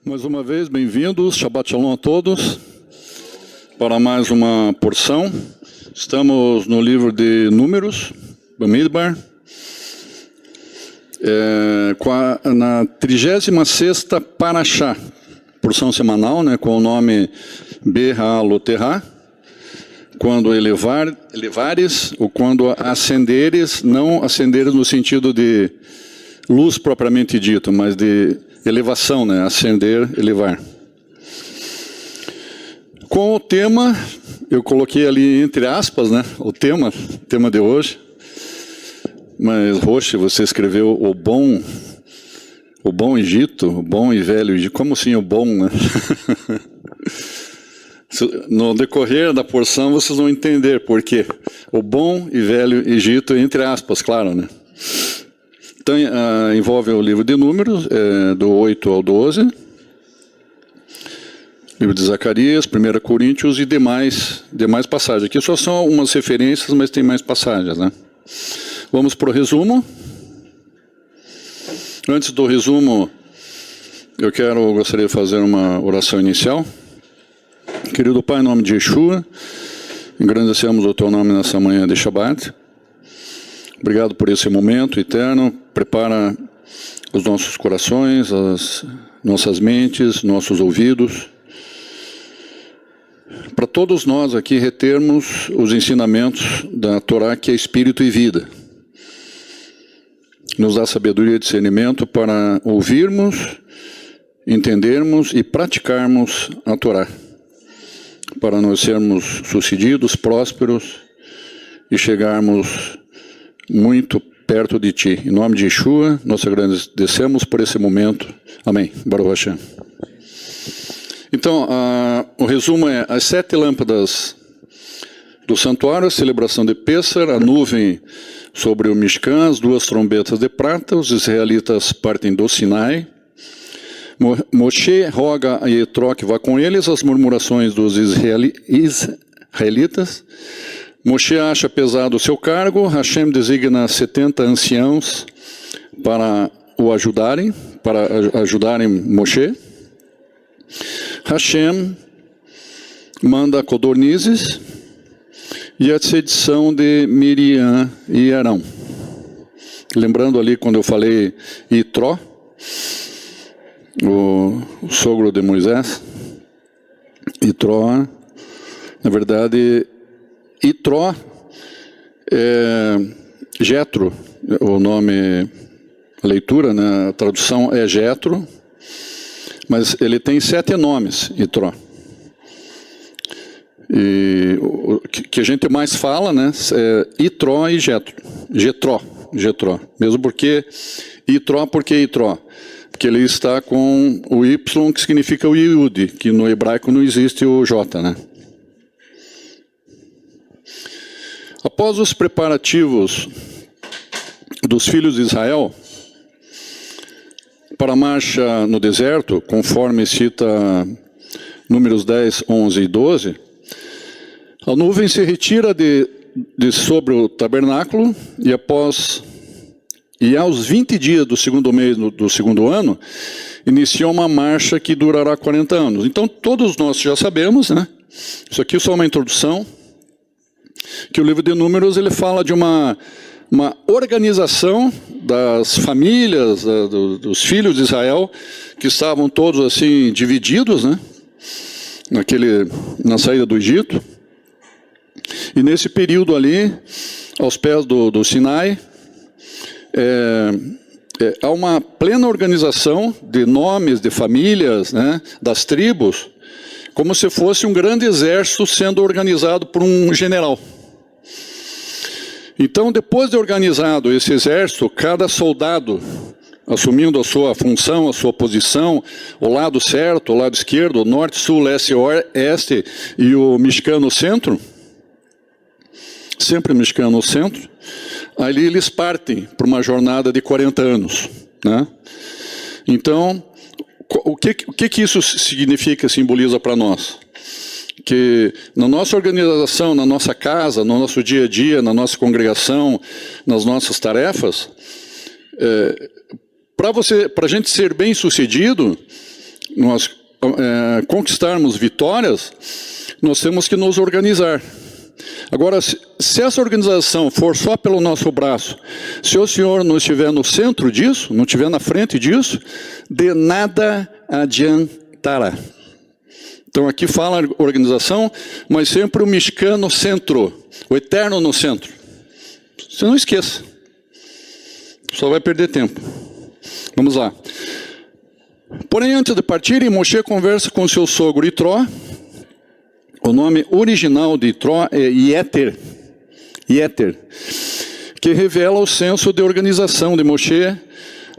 Mais uma vez, bem-vindos, Shabbat Shalom a todos, para mais uma porção. Estamos no livro de Números, Bamidbar, na 36ª Parashá, porção semanal, com o nome Beha'aloterá, quando elevares, ou quando ascenderes, não ascenderes no sentido de luz propriamente dito, mas de elevação, ascender, elevar. Com o tema, eu coloquei ali entre aspas, o tema de hoje, mas Roche, você escreveu o bom Egito, o bom e velho Egito, como assim o bom, No decorrer da porção vocês vão entender por quê. O bom e velho Egito, entre aspas, claro, Então, envolve o livro de Números, do 8 ao 12, livro de Zacarias, 1 Coríntios e demais passagens. Aqui só são algumas referências, mas tem mais passagens, Vamos para o resumo. Antes do resumo, eu gostaria de fazer uma oração inicial. Querido Pai, em nome de Yeshua, engrandecemos o Teu nome nessa manhã de Shabbat. Obrigado por esse momento eterno. Prepara os nossos corações, as nossas mentes, nossos ouvidos, para todos nós aqui retermos os ensinamentos da Torá, que é espírito e vida. Nos dá sabedoria e discernimento para ouvirmos, entendermos e praticarmos a Torá, para nós sermos sucedidos, prósperos e chegarmos muito perto de Ti. Em nome de Yeshua, nós agradecemos por esse momento. Amém. Baruch Hashem. Então, o resumo é as 7 lâmpadas do santuário, a celebração de Pêssar, a nuvem sobre o Mishkan, as 2 trombetas de prata, os israelitas partem do Sinai, Moshe roga a Yetró que vá com eles, as murmurações dos israelitas. Moshe acha pesado o seu cargo, Hashem designa 70 anciãos para ajudarem Moshe. Hashem manda codornizes e a sedição de Miriam e Arão. Lembrando ali quando eu falei Itró, o sogro de Moisés, Itró, na verdade, Itró é Jetro, o nome, a leitura, a tradução é Jetro, mas ele tem 7 nomes, Itró. E o que a gente mais fala, é Itró e Jetró, mesmo porque Itró, porque ele está com o Y, que significa o Yud, que no hebraico não existe o J, Após os preparativos dos filhos de Israel para a marcha no deserto, conforme cita Números 10, 11 e 12, a nuvem se retira de sobre o tabernáculo e aos 20 dias do segundo mês do segundo ano, iniciou uma marcha que durará 40 anos. Então, todos nós já sabemos, Isso aqui é só uma introdução, que o livro de Números ele fala de uma organização das famílias, dos filhos de Israel, que estavam todos assim divididos, na saída do Egito. E nesse período ali, aos pés do Sinai, há uma plena organização de nomes, de famílias, das tribos, como se fosse um grande exército sendo organizado por um general. Então, depois de organizado esse exército, cada soldado assumindo a sua função, a sua posição, o lado certo, o lado esquerdo, o norte, sul, leste, oeste e o Mishkan no centro, sempre o Mishkan no centro, ali eles partem para uma jornada de 40 anos. Então, o que isso significa, simboliza para nós? Que na nossa organização, na nossa casa, no nosso dia a dia, na nossa congregação, nas nossas tarefas, para a gente ser bem sucedido, nós conquistarmos vitórias, nós temos que nos organizar. Agora, se essa organização for só pelo nosso braço, se o Senhor não estiver no centro disso, não estiver na frente disso, de nada adiantará. Então aqui fala organização, mas sempre o mexicano centro, o eterno no centro. Você não esqueça. Só vai perder tempo. Vamos lá. Porém, antes de partirem, Moshe conversa com seu sogro Itró. O nome original de Itró é Yeter, que revela o senso de organização de Moshe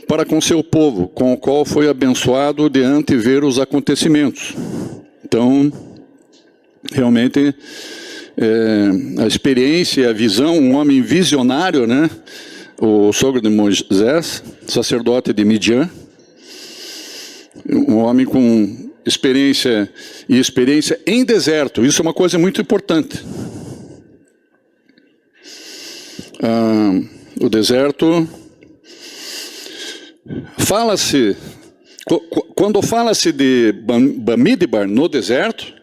para com seu povo, com o qual foi abençoado de antever os acontecimentos. Então, realmente, a experiência e a visão, um homem visionário, né? O sogro de Moisés, sacerdote de Midian, um homem com experiência em deserto. Isso é uma coisa muito importante. O deserto, quando fala-se de Bamidbar no deserto,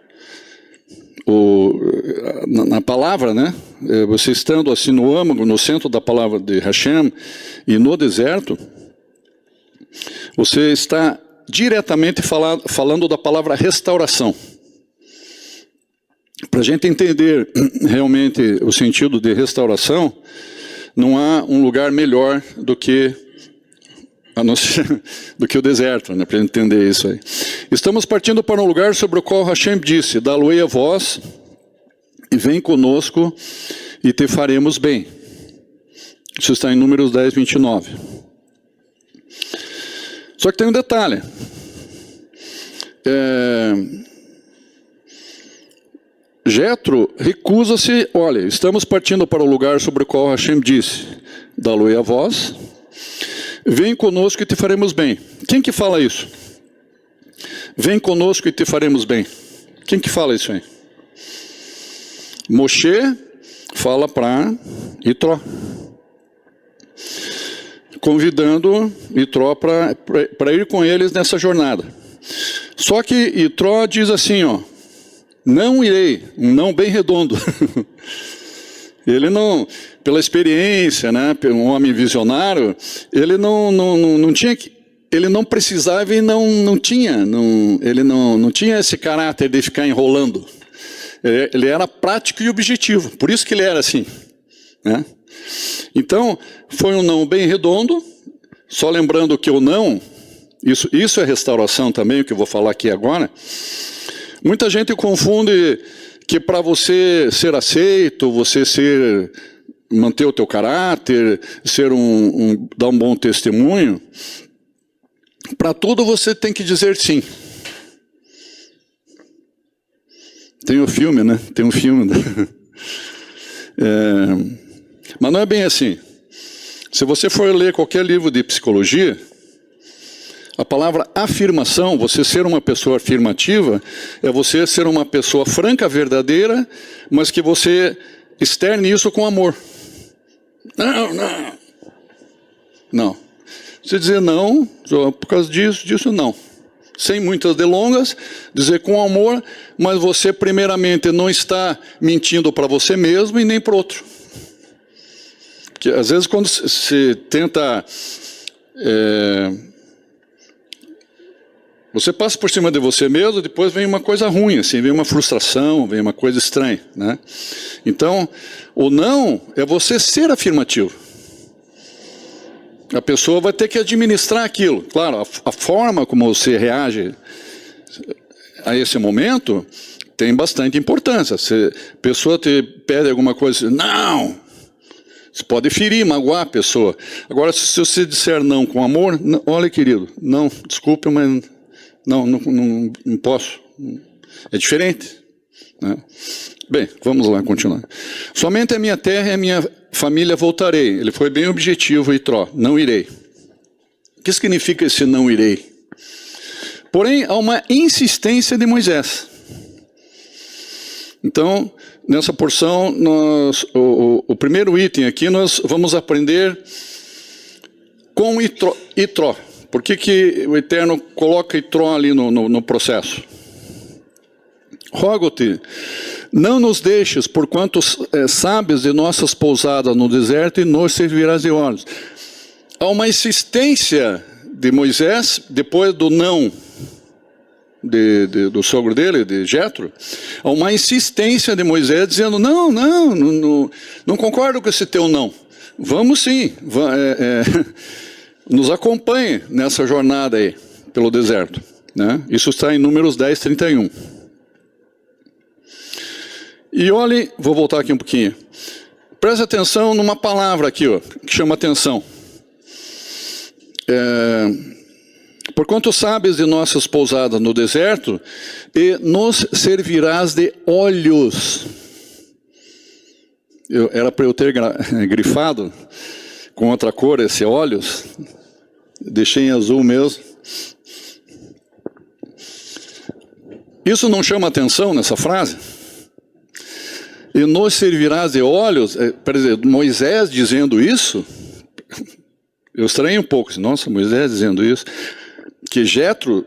na palavra, né? Você estando assim no âmago, no centro da palavra de Hashem, e no deserto, você está diretamente falando da palavra restauração. Para a gente entender realmente o sentido de restauração, não há um lugar melhor do que o deserto, né, para entender isso aí. Estamos partindo para um lugar sobre o qual Hashem disse: dá-lo-ei a vós, e vem conosco, e te faremos bem. Isso está em Números 10, 29. Só que tem um detalhe. Jetro recusa-se. Olha, estamos partindo para o lugar sobre o qual Hashem disse: dá-lo-ei a vós, vem conosco e te faremos bem. Quem que fala isso? Vem conosco e te faremos bem. Quem que fala isso aí? Moshe fala para Itró, convidando Itró para ir com eles nessa jornada. Só que Itró diz assim, ó: não irei, um não bem redondo. Ele não, pela experiência, né, um homem visionário, ele não tinha que, ele não precisava e não tinha esse caráter de ficar enrolando. Ele era prático e objetivo, por isso que ele era assim, né? Então, foi um não bem redondo. Só lembrando que o não, isso é restauração também, o que eu vou falar aqui agora. Muita gente confunde que para você ser aceito, manter o teu caráter, dar um bom testemunho, para tudo você tem que dizer sim. Tem o filme, né? Tem um filme. Mas não é bem assim. Se você for ler qualquer livro de psicologia, a palavra afirmação, você ser uma pessoa afirmativa, é você ser uma pessoa franca, verdadeira, mas que você externe isso com amor. Não. Você dizer não, por causa disso não. Sem muitas delongas, dizer com amor, mas você primeiramente não está mentindo para você mesmo e nem para o outro. Porque às vezes quando se tenta... você passa por cima de você mesmo, depois vem uma coisa ruim, assim, vem uma frustração, vem uma coisa estranha, né? Então, o não é você ser afirmativo. A pessoa vai ter que administrar aquilo. Claro, a forma como você reage a esse momento tem bastante importância. Se a pessoa te pede alguma coisa, não! Você pode ferir, magoar a pessoa. Agora, se você disser não com amor, olha, querido, não, desculpe, mas não posso. É diferente, né? Bem, vamos lá, continuar. Somente a minha terra e a minha família voltarei. Ele foi bem objetivo, Itró, não irei. O que significa esse não irei? Porém, há uma insistência de Moisés. Então, nessa porção, o primeiro item aqui, nós vamos aprender com Itró. Por que o Eterno coloca Itró ali no processo? Rogo-te, não nos deixes, porquanto sabes de nossas pousadas no deserto e nos servirás de olhos. Há uma insistência de Moisés, depois do não do sogro dele, de Jetro, há uma insistência de Moisés dizendo, não concordo com esse teu não. Vamos sim, nos acompanhe nessa jornada aí, pelo deserto. Né? Isso está em Números 10, 31. E olhe, vou voltar aqui um pouquinho. Preste atenção numa palavra aqui, ó, que chama atenção. Porquanto sabes de nossas pousadas no deserto, e nos servirás de olhos. Era para eu ter grifado com outra cor esse olhos. Deixei em azul mesmo. Isso não chama atenção nessa frase? E nos servirás de olhos, por exemplo, Moisés dizendo isso, eu estranho um pouco, nossa, Moisés dizendo isso, que Jetro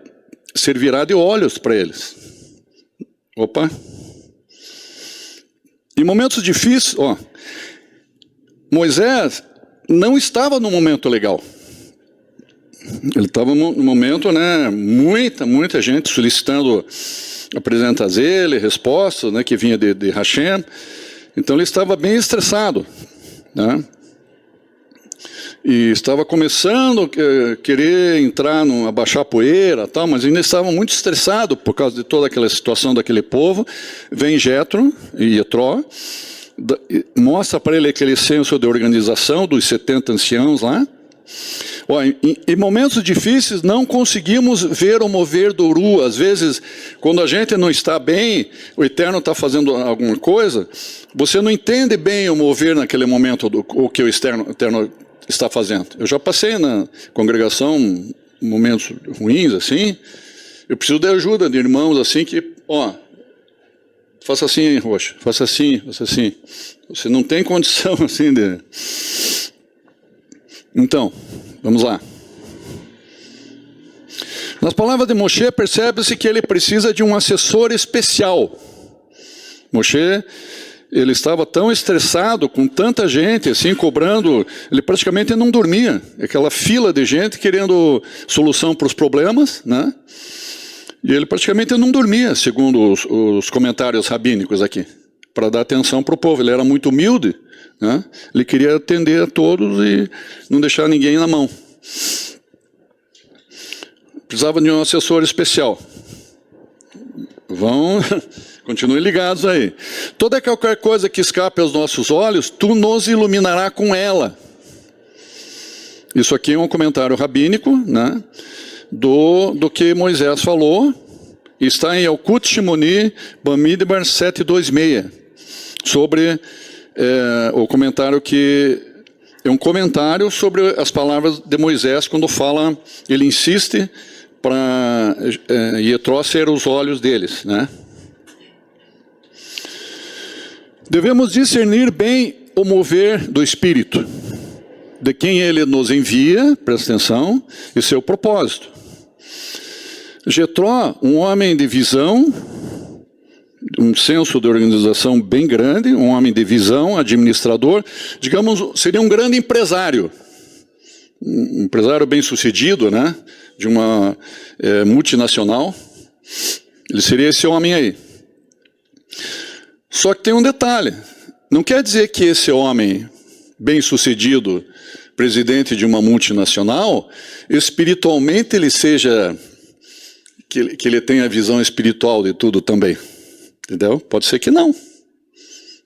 servirá de olhos para eles. Opa! Em momentos difíceis, Moisés não estava no momento legal. Ele estava no momento, né, muita gente solicitando apresentas ele, respostas, né, que vinha de Hashem. Então ele estava bem estressado, né? E estava começando a querer entrar, abaixar a poeira, tal, mas ainda estava muito estressado por causa de toda aquela situação daquele povo. Vem Jetro e Itró, mostra para ele aquele senso de organização dos 70 anciãos lá. Em momentos difíceis não conseguimos ver o mover do Uru. Às vezes, quando a gente não está bem, o Eterno está fazendo alguma coisa, você não entende bem o mover naquele momento, o que o Eterno está fazendo. Eu já passei na congregação momentos ruins assim, eu preciso de ajuda de irmãos assim que, faça assim, Roxa, faça assim. Você não tem condição assim de... Então, vamos lá. Nas palavras de Moshe, percebe-se que ele precisa de um assessor especial. Moshe, ele estava tão estressado, com tanta gente, assim, cobrando, ele praticamente não dormia. Aquela fila de gente querendo solução para os problemas, né? E ele praticamente não dormia, segundo os comentários rabínicos aqui, para dar atenção para o povo. Ele era muito humilde, né? Ele queria atender a todos e não deixar ninguém na mão. Precisava de um assessor especial. Continuem ligados aí. Toda qualquer coisa que escape aos nossos olhos, tu nos iluminará com ela. Isso aqui é um comentário rabínico, né, do que Moisés falou. Está em Yalkut Shimoni Bamidbar 726. Sobre o comentário que... É um comentário sobre as palavras de Moisés, quando fala, ele insiste para Itró ser os olhos deles, né? Devemos discernir bem o mover do Espírito, de quem ele nos envia, presta atenção, e seu propósito. Jetró, um homem de visão, um senso de organização bem grande, um homem de visão, administrador, digamos, seria um grande empresário. Um empresário bem-sucedido, né, de uma multinacional. Ele seria esse homem aí. Só que tem um detalhe. Não quer dizer que esse homem bem-sucedido, presidente de uma multinacional, espiritualmente ele seja... que ele tenha a visão espiritual de tudo também. Entendeu? Pode ser que não.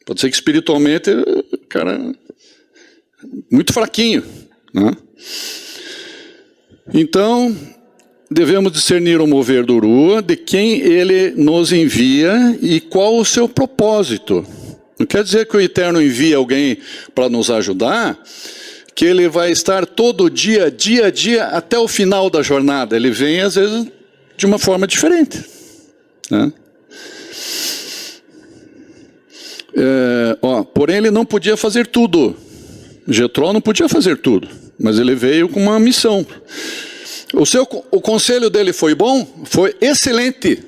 Pode ser que espiritualmente o cara muito fraquinho, né? Então, devemos discernir o mover do Uru, de quem ele nos envia e qual o seu propósito. Não quer dizer que o Eterno envia alguém para nos ajudar, que ele vai estar todo dia a dia, até o final da jornada. Ele vem, às vezes, de uma forma diferente, né? Porém, ele não podia fazer tudo. Jetró não podia fazer tudo, mas ele veio com uma missão. O conselho dele foi bom? Foi excelente.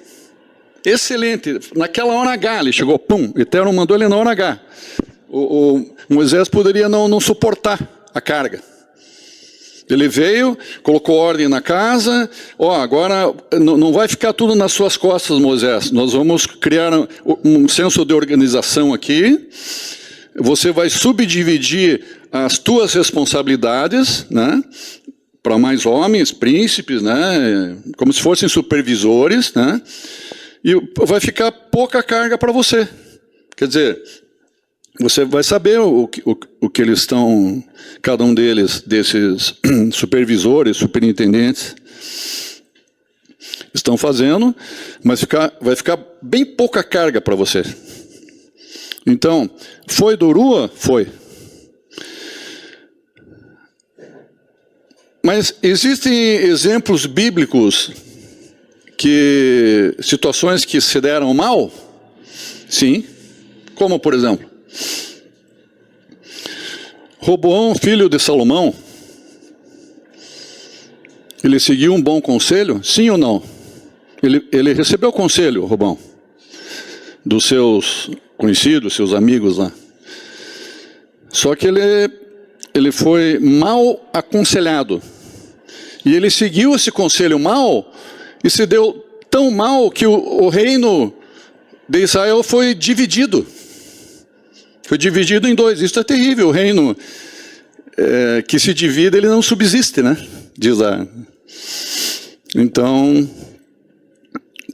Excelente. Naquela hora H, ele chegou, pum, o Eterno mandou ele na hora H. O Moisés poderia não suportar a carga. Ele veio, colocou ordem na casa. Agora não vai ficar tudo nas suas costas, Moisés. Nós vamos criar um senso de organização aqui. Você vai subdividir as tuas responsabilidades, né? Para mais homens, príncipes, né? Como se fossem supervisores, né? E vai ficar pouca carga para você. Quer dizer, você vai saber o que eles estão, cada um deles, desses supervisores, superintendentes, estão fazendo, mas vai ficar bem pouca carga para você. Então, foi do Urua? Foi. Mas existem exemplos bíblicos situações que se deram mal? Sim. Como, por exemplo? Roboão, filho de Salomão, ele seguiu um bom conselho? Sim ou não? Ele recebeu o conselho, Roboão, dos seus conhecidos, seus amigos lá. Só que ele foi mal aconselhado. E ele seguiu esse conselho mal e se deu tão mal que o reino de Israel foi dividido. Foi dividido em dois. Isso é terrível. O reino que se divide, ele não subsiste, né? Diz lá. Então,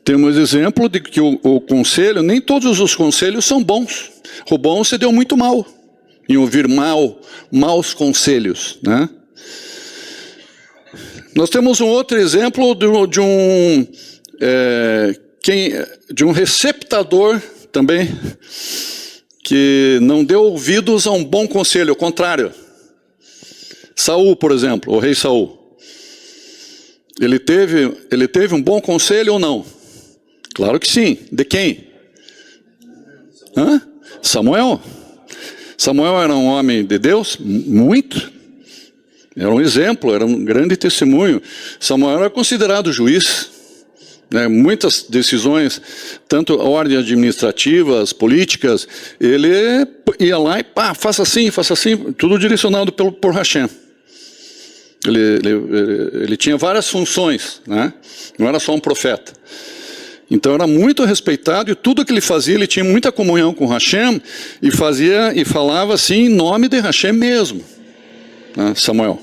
temos exemplo de que o conselho, nem todos os conselhos são bons. Roboão se deu muito mal em ouvir maus conselhos, né? Nós temos um outro exemplo de um receptador também, que não deu ouvidos a um bom conselho, ao contrário. Saul, por exemplo, o rei Saul. Ele teve um bom conselho ou não? Claro que sim. De quem? Samuel. Samuel era um homem de Deus? Muito. Era um exemplo, era um grande testemunho. Samuel era considerado juiz. Né? Muitas decisões, tanto ordens administrativas, políticas, ele ia lá e faça assim, tudo direcionado por Hashem. Ele tinha várias funções, né? Não era só um profeta. Então era muito respeitado e tudo que ele fazia, ele tinha muita comunhão com Hashem e falava assim em nome de Hashem mesmo, né? Samuel.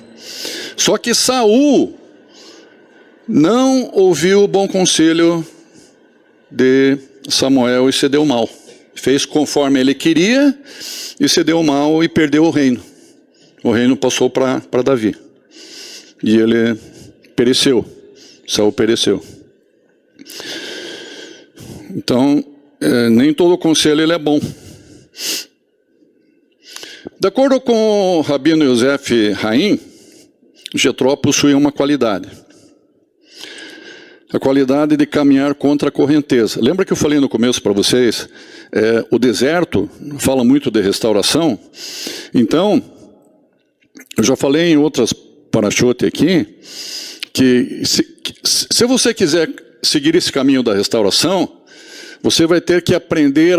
Só que Saul não ouviu o bom conselho de Samuel e se deu mal. Fez conforme ele queria e se deu mal e perdeu o reino. O reino passou para Davi. E ele pereceu. Saul pereceu. Então, nem todo conselho ele é bom. De acordo com o Rabino Yosef Haim, Jetró possuía uma qualidade. A qualidade de caminhar contra a correnteza. Lembra que eu falei no começo para vocês, o deserto fala muito de restauração. Então, eu já falei em outras parachute aqui, que se você quiser seguir esse caminho da restauração, você vai ter que aprender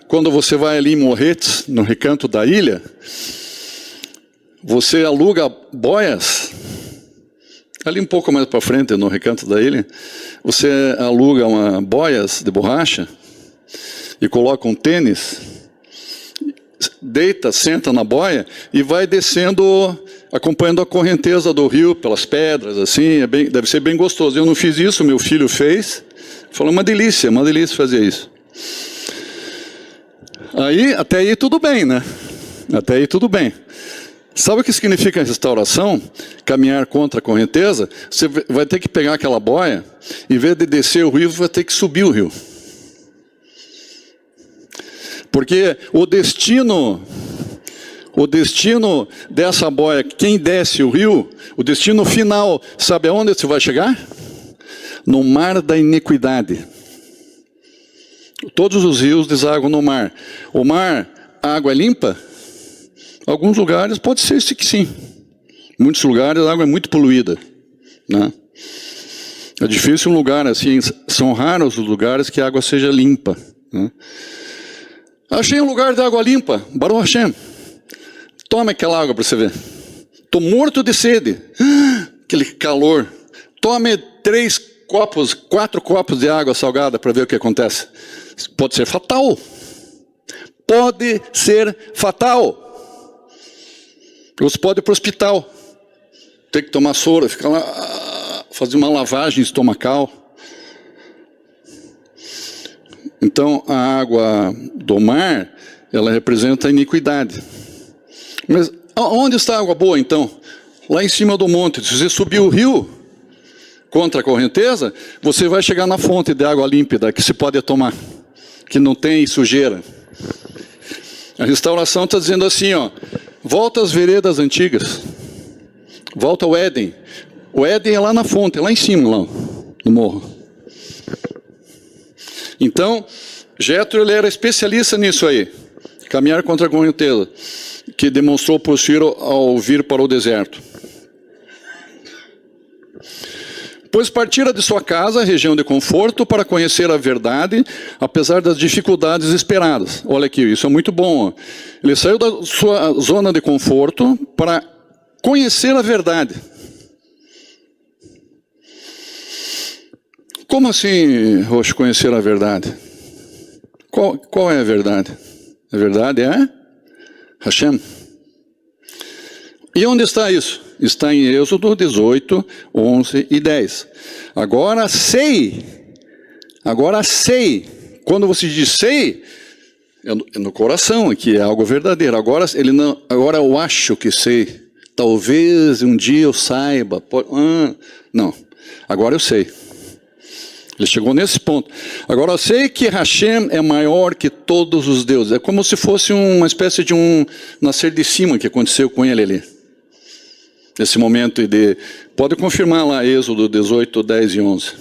quando você vai ali em Morretes, no recanto da ilha, você aluga boias, ali um pouco mais para frente, no recanto da ilha, você aluga boias de borracha e coloca um tênis, deita, senta na boia e vai descendo, acompanhando a correnteza do rio pelas pedras, assim, deve ser bem gostoso. Eu não fiz isso, meu filho fez. Falou, uma delícia fazer isso. Até aí tudo bem, né? Até aí tudo bem. Sabe o que significa restauração? Caminhar contra a correnteza? Você vai ter que pegar aquela boia, em vez de descer o rio, vai ter que subir o rio. Porque o destino dessa boia, quem desce o rio, o destino final, sabe aonde você vai chegar? No mar da iniquidade. Todos os rios desaguam no mar. O mar, a água é limpa? Alguns lugares pode ser que sim. Muitos lugares a água é muito poluída, né? É difícil um lugar assim, são raros os lugares que a água seja limpa, né? Achei um lugar de água limpa, Baruch Hashem. Toma aquela água para você ver. Estou morto de sede. Aquele calor. Tome 4 copos de água salgada para ver o que acontece. Pode ser fatal. Pode ser fatal. Você pode ir para o hospital. Tem que tomar soro, ficar lá, fazer uma lavagem estomacal. Então, a água do mar, ela representa a iniquidade. Mas onde está a água boa, então? Lá em cima do monte. Se você subir o rio contra a correnteza, você vai chegar na fonte de água límpida que se pode tomar, que não tem sujeira. A restauração está dizendo assim, ó, volta às veredas antigas, volta ao Éden. O Éden é lá na fonte, é lá em cima, lá no morro. Então, Jetro, ele era especialista nisso aí, caminhar contra a correnteza, que demonstrou possuir ao vir para o deserto. Pois partira de sua casa, região de conforto, para conhecer a verdade, apesar das dificuldades esperadas. Olha aqui, isso é muito bom. Ó. Ele saiu da sua zona de conforto para conhecer a verdade. Como assim, Roxo, conhecer a verdade? Qual é a verdade? A verdade é Hashem. E onde está isso? Está em Êxodo 18, 11 e 10. Agora sei. Quando você diz sei, é no coração, aqui é algo verdadeiro. Agora eu acho que sei. Talvez um dia eu saiba. Não, agora eu sei. Ele chegou nesse ponto. Agora eu sei que Hashem é maior que todos os deuses. É como se fosse uma espécie de um nascer de cima que aconteceu com ele ali. Nesse momento de... Pode confirmar lá, Êxodo 18, 10 e 11.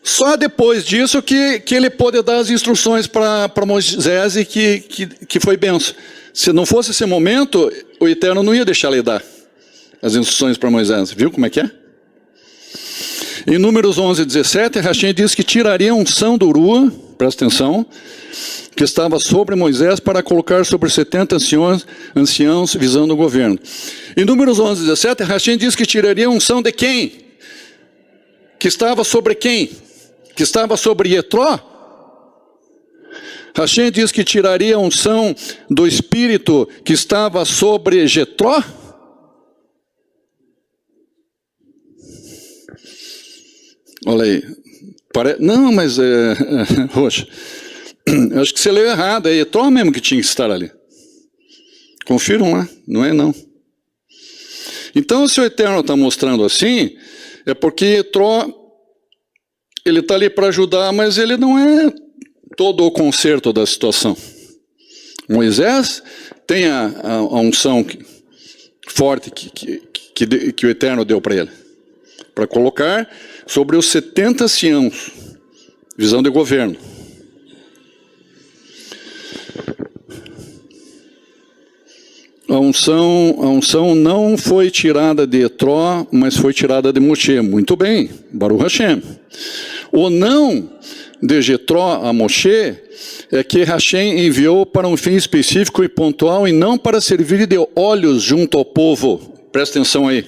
Só depois disso que ele pôde dar as instruções para Moisés e que foi benção. Se não fosse esse momento, o Eterno não ia deixar ele dar as instruções para Moisés. Viu como é que é? Em Números 11, 17, Hashem diz que tiraria a unção do Urua, presta atenção, que estava sobre Moisés para colocar sobre 70 anciãos visando o governo. Em Números 11, 17, Hashem diz que tiraria a unção de quem? Que estava sobre quem? Que estava sobre Yetró? Hashem diz que tiraria a unção do espírito que estava sobre Jetró? Olha aí. Não, mas Roxa, acho que você leu errado. É Yetró mesmo que tinha que estar ali. Confiram lá, não é não. Então, se o Eterno está mostrando assim, é porque Yetró, ele está ali para ajudar, mas ele não é todo o conserto da situação. Moisés tem a unção forte que o Eterno deu para ele, para colocar sobre os 70 anciãos, visão de governo. A unção não foi tirada de Yetró, mas foi tirada de Moshe. Muito bem, Baruch Hashem. O não de Jetró a Moshe é que Hashem enviou para um fim específico e pontual e não para servir de olhos junto ao povo. Presta atenção aí.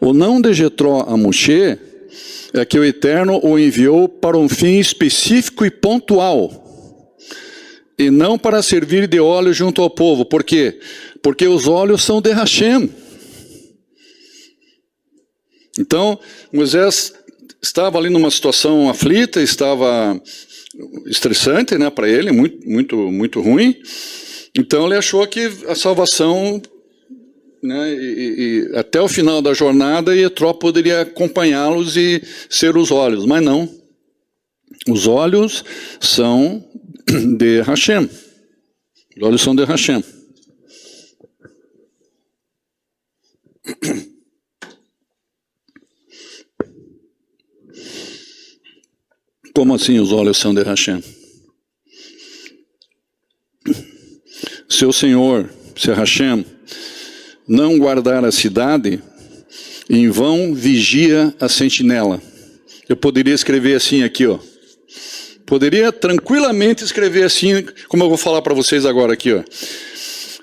O não de Jetró a Moshe é que o Eterno o enviou para um fim específico e pontual e não para servir de olhos junto ao povo. Por quê? Porque os olhos são de Hashem. Então, Moisés estava ali numa situação aflita, estava estressante, né, para ele, muito ruim. Então ele achou que a salvação, né, e até o final da jornada, Yetró poderia acompanhá-los e ser os olhos, mas não. Os olhos são de Hashem. Os olhos são de Hashem. Como assim os olhos são de Hashem? Seu Senhor, se Hashem não guardar a cidade, em vão vigia a sentinela. Eu poderia escrever assim aqui, ó. Poderia tranquilamente escrever assim, como eu vou falar para vocês agora aqui, ó.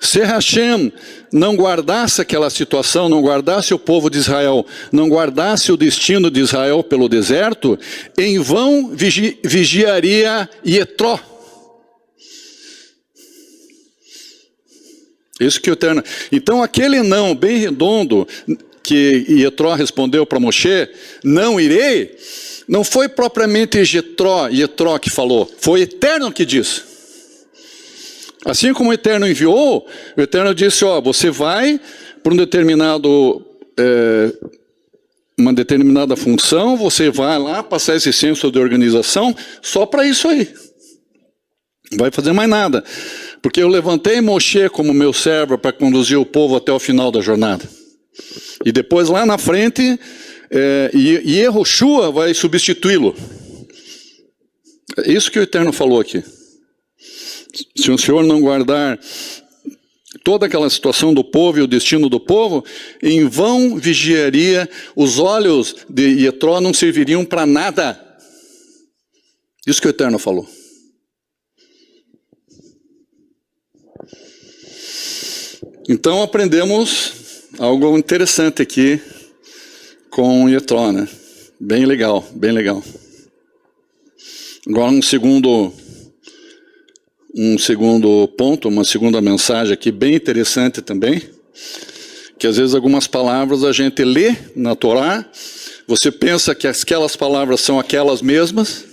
Se Hashem não guardasse aquela situação, não guardasse o povo de Israel, não guardasse o destino de Israel pelo deserto, em vão vigiaria Yetró. Isso que o Eterno... Então aquele não bem redondo que Yetró respondeu para Moshe, não irei, não foi propriamente Yetró que falou, foi o Eterno que disse. Assim como o Eterno enviou, o Eterno disse, ó, você vai para um uma determinada função, você vai lá passar esse senso de organização só para isso aí. Não vai fazer mais nada. Porque eu levantei Moshe como meu servo para conduzir o povo até o final da jornada. E depois lá na frente, Yehoshua vai substituí-lo. É isso que o Eterno falou aqui. Se o Senhor não guardar toda aquela situação do povo e o destino do povo, em vão vigiaria, os olhos de Yetró não serviriam para nada. Isso que o Eterno falou. Então aprendemos algo interessante aqui com Yetró, né? Bem legal, bem legal. Agora um segundo ponto, uma segunda mensagem aqui bem interessante também, que às vezes algumas palavras a gente lê na Torá, você pensa que aquelas palavras são aquelas mesmas,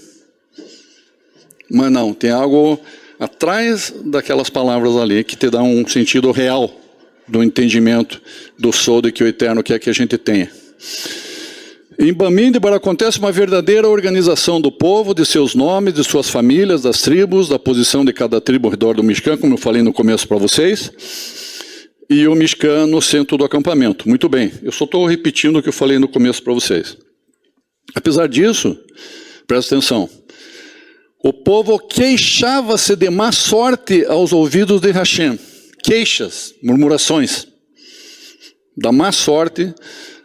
mas não, tem algo atrás daquelas palavras ali que te dá um sentido real do entendimento do soldo que o Eterno quer que a gente tenha. Em Bamidbar acontece uma verdadeira organização do povo, de seus nomes, de suas famílias, das tribos, da posição de cada tribo ao redor do Mishkan, como eu falei no começo para vocês, e o Mishkan no centro do acampamento. Muito bem, eu só estou repetindo o que eu falei no começo para vocês. Apesar disso, presta atenção, o povo queixava-se de má sorte aos ouvidos de Hashem. Queixas, murmurações, da má sorte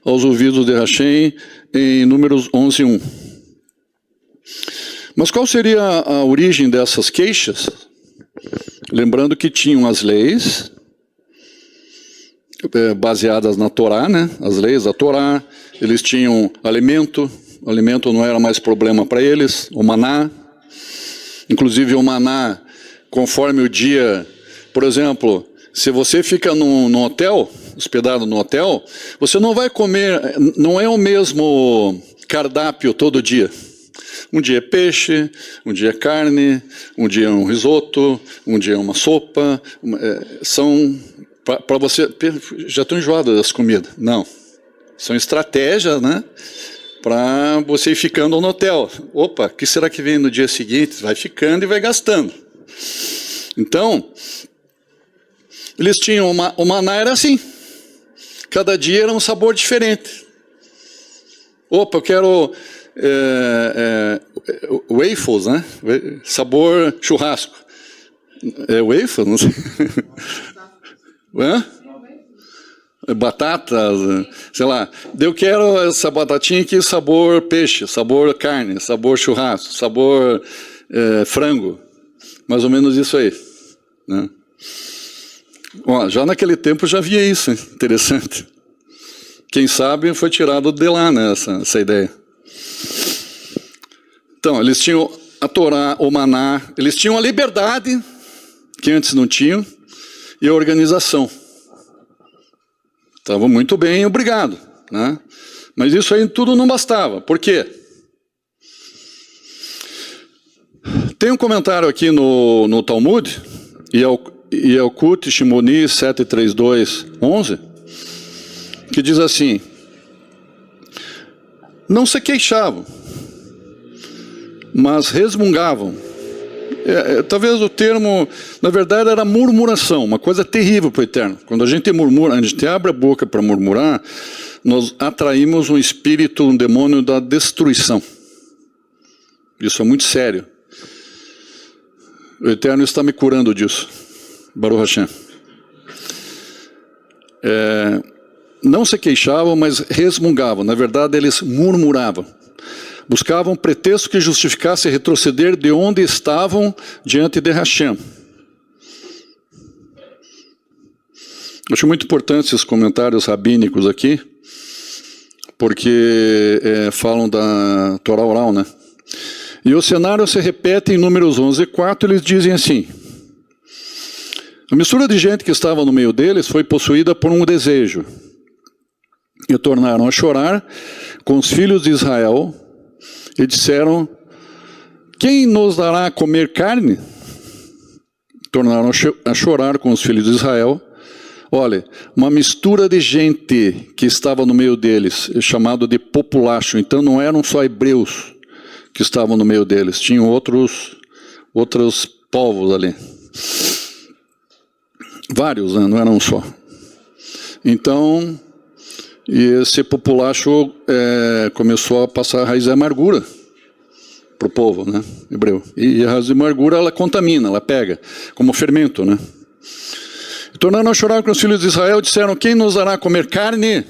aos ouvidos de Hashem, em Números 11:1. Mas qual seria a origem dessas queixas? Lembrando que tinham as leis, baseadas na Torá, né? As leis da Torá, eles tinham alimento não era mais problema para eles, o maná, inclusive o maná, conforme o dia... Por exemplo, se você fica num hotel, hospedado no hotel, você não vai comer, não é o mesmo cardápio todo dia. Um dia é peixe, um dia é carne, um dia é um risoto, um dia é uma sopa. São, para você, já estou enjoado das comidas. Não, são estratégias, né? Para você ir ficando no hotel. Opa, o que será que vem no dia seguinte? Vai ficando e vai gastando. Então... Eles tinham, o maná era assim, cada dia era um sabor diferente. Opa, eu quero waffles, né? Sabor churrasco. É waffle? Não sei. Batatas, sei lá. Eu quero essa batatinha aqui, sabor peixe, sabor carne, sabor churrasco, sabor frango. Mais ou menos isso aí, né? Ó, já naquele tempo já havia isso, hein? Interessante. Quem sabe foi tirado de lá, né, essa ideia. Então, eles tinham a Torá, o maná, eles tinham a liberdade, que antes não tinham, e a organização. Estavam muito bem, obrigado, né? Mas isso aí tudo não bastava. Por quê? Tem um comentário aqui no Talmud, Yalkut Shimoni 732:11, que diz assim: não se queixavam, mas resmungavam. Talvez o termo, na verdade, era murmuração, uma coisa terrível para o Eterno. Quando a gente murmura, a gente abre a boca para murmurar, nós atraímos um espírito, um demônio da destruição. Isso é muito sério. O Eterno está me curando disso. Baruch Hashem. não se queixavam, mas resmungavam. Na verdade, eles murmuravam. Buscavam pretexto que justificasse retroceder de onde estavam diante de Hashem. Acho muito importante esses comentários rabínicos aqui, porque falam da Torá oral, né? E o cenário se repete em Números 11:4, eles dizem assim: a mistura de gente que estava no meio deles foi possuída por um desejo, e tornaram a chorar com os filhos de Israel, e disseram: quem nos dará a comer carne? Tornaram a chorar com os filhos de Israel. Olha, uma mistura de gente que estava no meio deles, chamado de populacho. Então não eram só hebreus que estavam no meio deles, tinham outros povos ali. Vários, né? Não eram só. Então, e esse populacho começou a passar a raiz de amargura para o povo, né, hebreu. E a raiz de amargura, ela contamina, ela pega, como fermento, né? Tornando a chorar com os filhos de Israel, disseram: quem nos dará comer carne?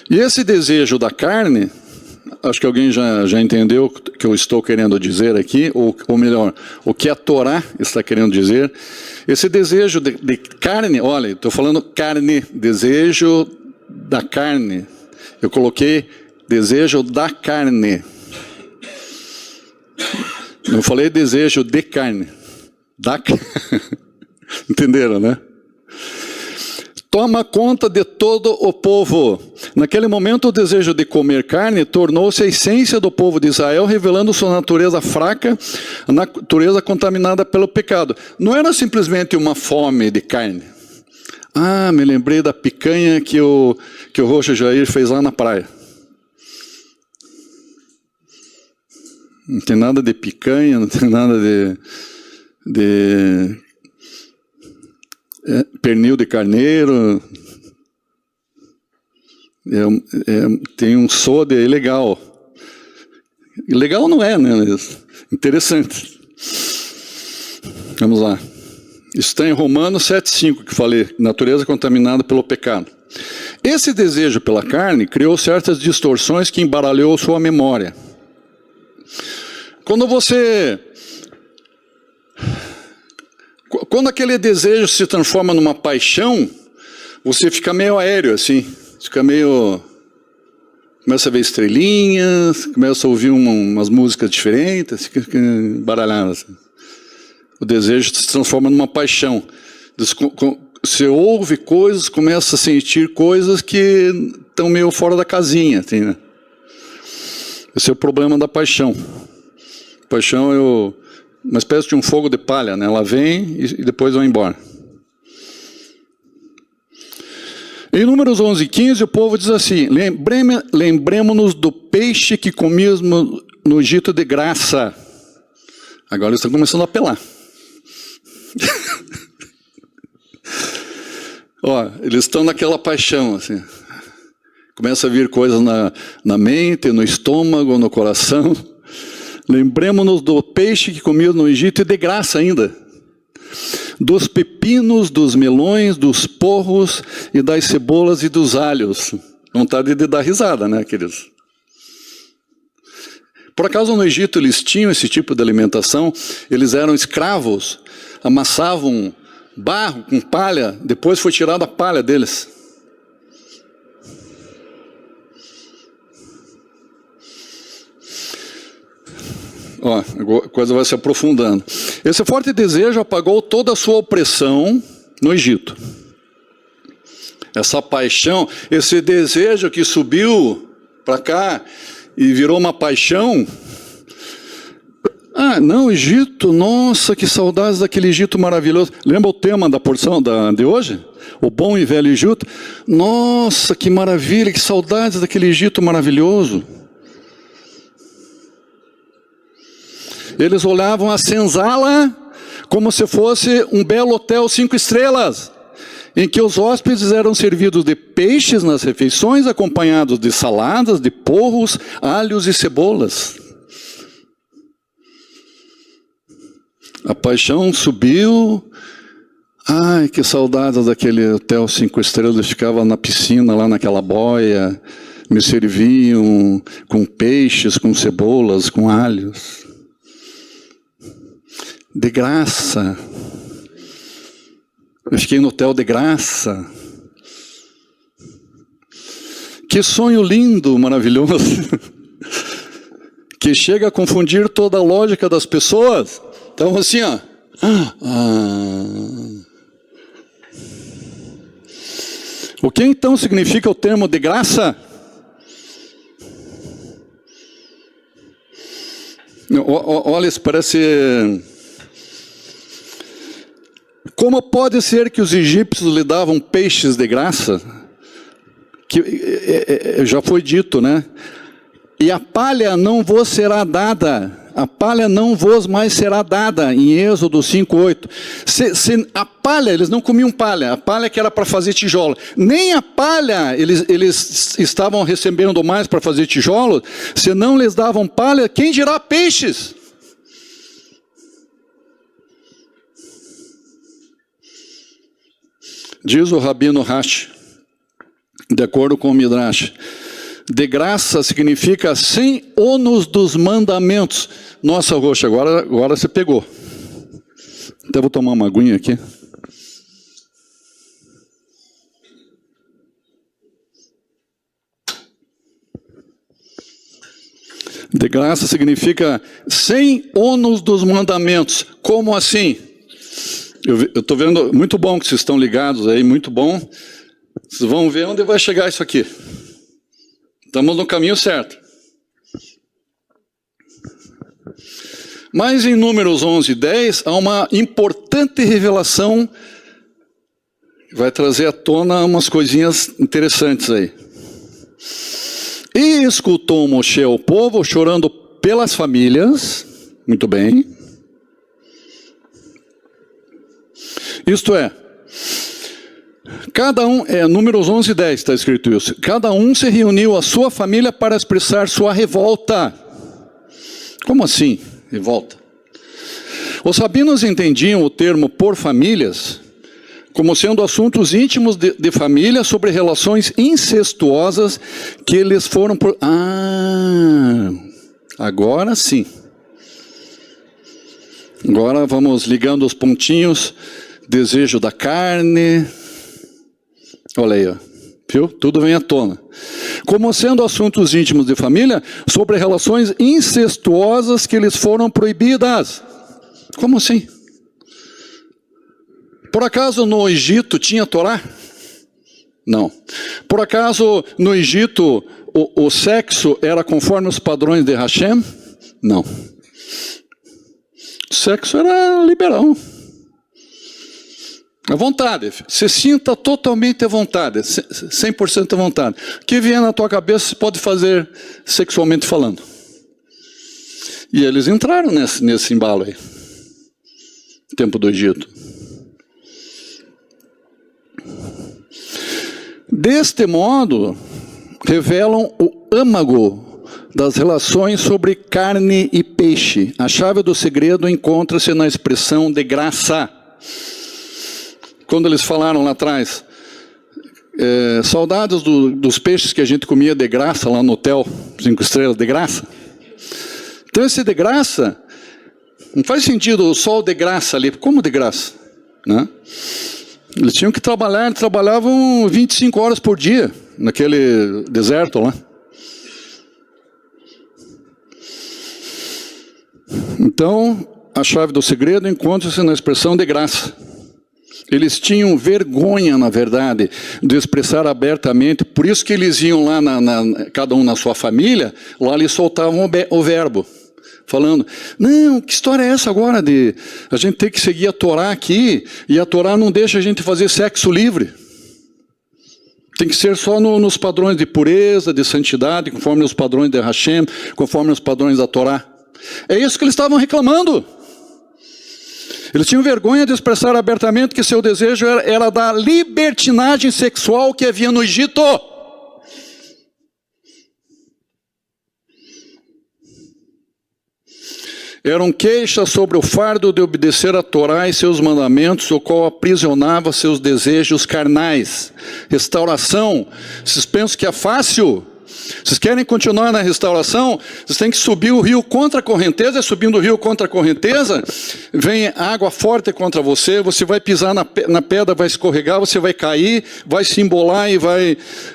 E esse desejo da carne, acho que alguém já entendeu o que eu estou querendo dizer aqui, ou melhor, o que a Torá está querendo dizer. Esse desejo de carne, olha, estou falando carne, desejo da carne. Eu coloquei desejo da carne. Não falei desejo de carne. Entenderam, né? Toma conta de todo o povo. Naquele momento, o desejo de comer carne tornou-se a essência do povo de Israel, revelando sua natureza fraca, a natureza contaminada pelo pecado. Não era simplesmente uma fome de carne. Ah, me lembrei da picanha que o Roxo Jair fez lá na praia. Não tem nada de picanha, não tem nada de pernil de carneiro, tem um soda ilegal. Ilegal não é, né? Interessante. Vamos lá. Isso está em Romanos 7,5, que falei, natureza contaminada pelo pecado. Esse desejo pela carne criou certas distorções que embaralhou sua memória. Quando aquele desejo se transforma numa paixão, você fica meio aéreo, assim. Fica meio... Começa a ver estrelinhas, começa a ouvir umas músicas diferentes, fica embaralhado, assim. O desejo se transforma numa paixão. Você ouve coisas, começa a sentir coisas que estão meio fora da casinha, assim, né? Esse é o problema da paixão. Paixão é uma espécie de um fogo de palha, né? Ela vem e depois vai embora. Em Números 11:15, o povo diz assim: lembremos-nos do peixe que comíamos no Egito de graça. Agora eles estão começando a apelar. Ó, eles estão naquela paixão, assim. Começa a vir coisas na mente, no estômago, no coração. Lembremos-nos do peixe que comíamos no Egito, e de graça ainda. Dos pepinos, dos melões, dos porros e das cebolas e dos alhos. Vontade de dar risada, né, queridos? Por acaso no Egito eles tinham esse tipo de alimentação? Eles eram escravos, amassavam barro com palha, depois foi tirada a palha deles. Ó, a coisa vai se aprofundando. Esse forte desejo apagou toda a sua opressão no Egito. Essa paixão, esse desejo que subiu para cá e virou uma paixão. Ah, não, Egito, nossa, que saudades daquele Egito maravilhoso. Lembra o tema da porção de hoje? O bom e velho Egito. Nossa, que maravilha, que saudades daquele Egito maravilhoso. Eles olhavam a senzala como se fosse um belo hotel 5 estrelas, em que os hóspedes eram servidos de peixes nas refeições, acompanhados de saladas, de porros, alhos e cebolas. A paixão subiu, Ai, que saudade daquele hotel 5 estrelas, ficava na piscina, lá naquela boia, me serviam com peixes, com cebolas, com alhos. De graça. Eu fiquei no hotel de graça. Que sonho lindo, maravilhoso, que chega a confundir toda a lógica das pessoas. Então assim, ó. O que então significa o termo de graça? Olha, isso parece... Como pode ser que os egípcios lhe davam peixes de graça? Que já foi dito, né? E a palha não vos será dada. A palha não vos mais será dada, em Êxodo 5:8. A palha, eles não comiam palha, a palha que era para fazer tijolo. Nem a palha eles estavam recebendo mais para fazer tijolo, se não lhes davam palha, quem dirá peixes? Diz o Rabino Rashi, de acordo com o Midrash, de graça significa sem ônus dos mandamentos. Nossa, Roxa, agora você pegou. Até vou tomar uma aguinha aqui. De graça significa sem ônus dos mandamentos. Como assim? Eu estou vendo, muito bom que vocês estão ligados aí, muito bom. Vocês vão ver onde vai chegar isso aqui. Estamos no caminho certo. Mas em Números 11:10, há uma importante revelação que vai trazer à tona umas coisinhas interessantes aí. E escutou Moshe o povo chorando pelas famílias, muito bem. Isto é, cada um, Números 11:10 está escrito isso. Cada um se reuniu a sua família para expressar sua revolta. Como assim, revolta? Os rabinos entendiam o termo por famílias como sendo assuntos íntimos de família sobre relações incestuosas que eles foram por... agora sim. Agora vamos ligando os pontinhos. Desejo da carne... Olha aí, ó. Viu? Tudo vem à tona. Como sendo assuntos íntimos de família, sobre relações incestuosas que lhes foram proibidas. Como assim? Por acaso no Egito tinha Torá? Não. Por acaso no Egito o sexo era conforme os padrões de Hashem? Não. O sexo era liberal. À vontade, se sinta totalmente à vontade, 100% à vontade. O que vier na tua cabeça você pode fazer sexualmente falando. E eles entraram nesse embalo aí, no tempo do Egito. Deste modo, revelam o âmago das relações sobre carne e peixe. A chave do segredo encontra-se na expressão de graça. Quando eles falaram lá atrás, saudades dos peixes que a gente comia de graça lá no hotel 5 estrelas, de graça. Então esse de graça, não faz sentido o sol de graça ali, como de graça? Né? Eles tinham que trabalhar, eles trabalhavam 25 horas por dia, naquele deserto lá. Então, a chave do segredo encontra-se na expressão de graça. Eles tinham vergonha, na verdade, de expressar abertamente, por isso que eles iam lá, cada um na sua família, lá eles soltavam o verbo, falando, não, que história é essa agora de a gente ter que seguir a Torá aqui, e a Torá não deixa a gente fazer sexo livre. Tem que ser só nos padrões de pureza, de santidade, conforme os padrões de Hashem, conforme os padrões da Torá. É isso que eles estavam reclamando. Eles tinham vergonha de expressar abertamente que seu desejo era da libertinagem sexual que havia no Egito. Eram queixas sobre o fardo de obedecer a Torá e seus mandamentos, o qual aprisionava seus desejos carnais. Restauração. Vocês pensam que é fácil? Vocês querem continuar na restauração? Vocês têm que subir o rio contra a correnteza. Subindo o rio contra a correnteza, vem água forte contra você. Você vai pisar na pedra, vai escorregar, você vai cair, vai se embolar e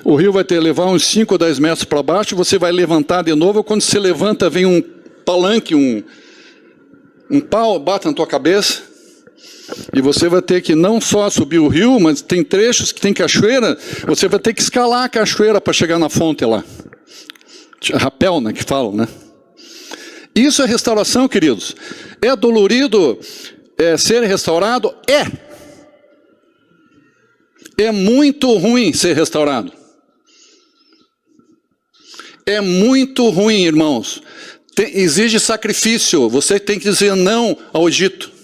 o rio vai te levar uns 5 ou 10 metros para baixo. Você vai levantar de novo. Quando você levanta, vem um palanque, um pau, bate na tua cabeça. E você vai ter que não só subir o rio, mas tem trechos que tem cachoeira, você vai ter que escalar a cachoeira para chegar na fonte lá. Rapel, né, que falam, né? Isso é restauração, queridos. É dolorido ser restaurado? É muito ruim ser restaurado. É muito ruim, irmãos. Exige sacrifício. Você tem que dizer não ao Egito.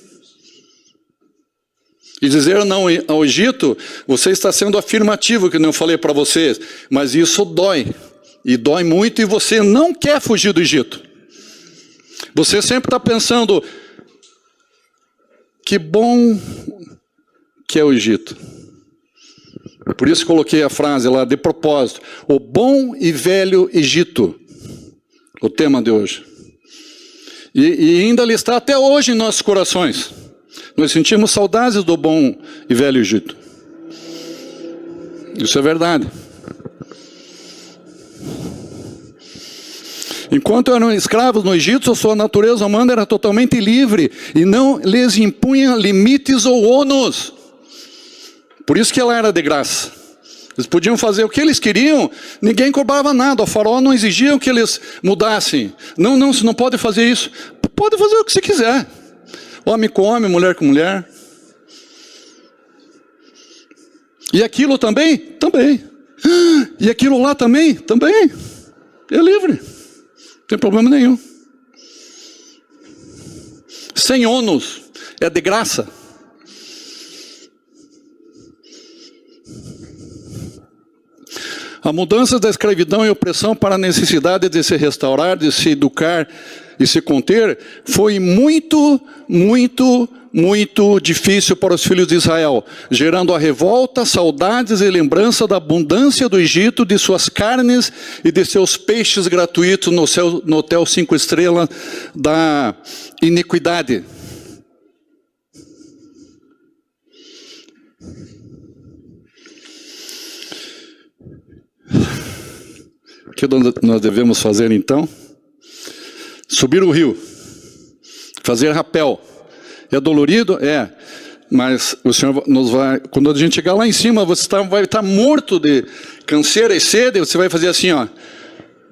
E dizer não ao Egito, você está sendo afirmativo, que eu falei para vocês. Mas isso dói. E dói muito, e você não quer fugir do Egito. Você sempre está pensando, que bom que é o Egito. Por isso coloquei a frase lá de propósito. O bom e velho Egito. O tema de hoje. E ainda ele está até hoje em nossos corações. Nós sentimos saudades do bom e velho Egito. Isso é verdade. Enquanto eram escravos no Egito, a sua natureza humana era totalmente livre e não lhes impunha limites ou ônus. Por isso que ela era de graça. Eles podiam fazer o que eles queriam, ninguém cobrava nada. O faraó não exigia que eles mudassem. Não, você não pode fazer isso. Pode fazer o que você quiser. Homem com homem, mulher com mulher. E aquilo também? Também. E aquilo lá também? Também. É livre. Não tem problema nenhum. Sem ônus. É de graça. A mudança da escravidão e opressão para a necessidade de se restaurar, de se educar e se conter, foi muito, muito, muito difícil para os filhos de Israel, gerando a revolta, saudades e lembrança da abundância do Egito, de suas carnes e de seus peixes gratuitos no hotel 5 estrelas da iniquidade. O que nós devemos fazer então? Subir o rio, fazer rapel. É dolorido? É. Mas o Senhor nos vai... Quando a gente chegar lá em cima, você vai estar morto de canseira e sede. Você vai fazer assim, ó.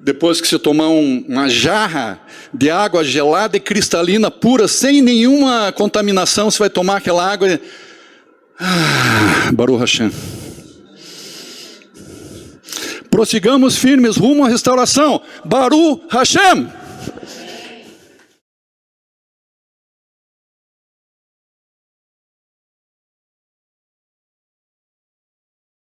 Depois que você tomar uma jarra de água gelada e cristalina, pura, sem nenhuma contaminação, você vai tomar aquela água e... Baruch Hashem. Prossigamos firmes rumo à restauração. Baruch Hashem.